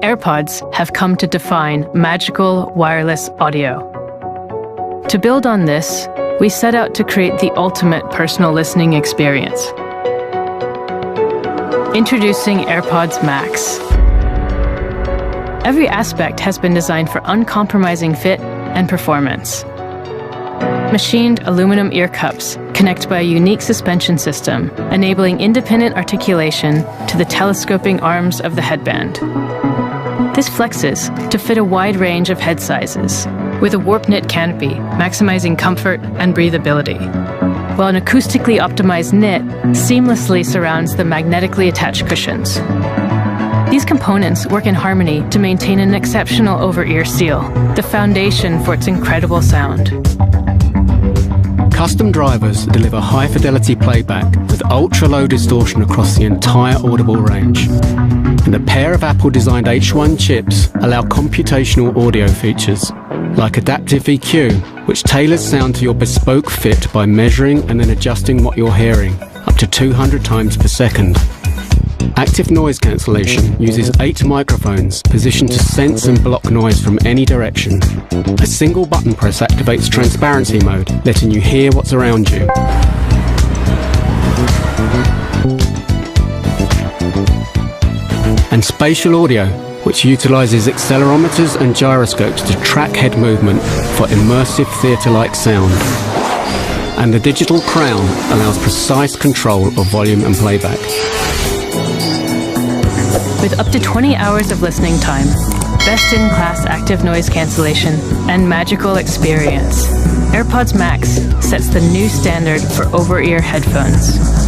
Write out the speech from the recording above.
AirPods have come to define magical wireless audio. To build on this, we set out to create the ultimate personal listening experience. Introducing AirPods Max. Every aspect has been designed for uncompromising fit and performance. Machined aluminum ear cups connect by a unique suspension system, enabling independent articulation to the telescoping arms of the headband. This flexes to fit a wide range of head sizes, with a warp-knit canopy maximizing comfort and breathability, while an acoustically optimized knit seamlessly surrounds the magnetically attached cushions. These components work in harmony to maintain an exceptional over-ear seal, the foundation for its incredible sound. Custom drivers deliver high-fidelity playback with ultra-low distortion across the entire audible range. And a pair of Apple-designed H1 chips allow computational audio features, like adaptive EQ, which tailors sound to your bespoke fit by measuring and then adjusting what you're hearing, up to 200 times per second. Active noise cancellation uses 8 microphones positioned to sense and block noise from any direction. A single button press activates transparency mode, letting you hear what's around you. And spatial audio, which utilizes accelerometers and gyroscopes to track head movement for immersive theater-like sound. And the digital crown allows precise control of volume and playback. With up to 20 hours of listening time, best-in-class active noise cancellation, and magical experience, AirPods Max sets the new standard for over-ear headphones.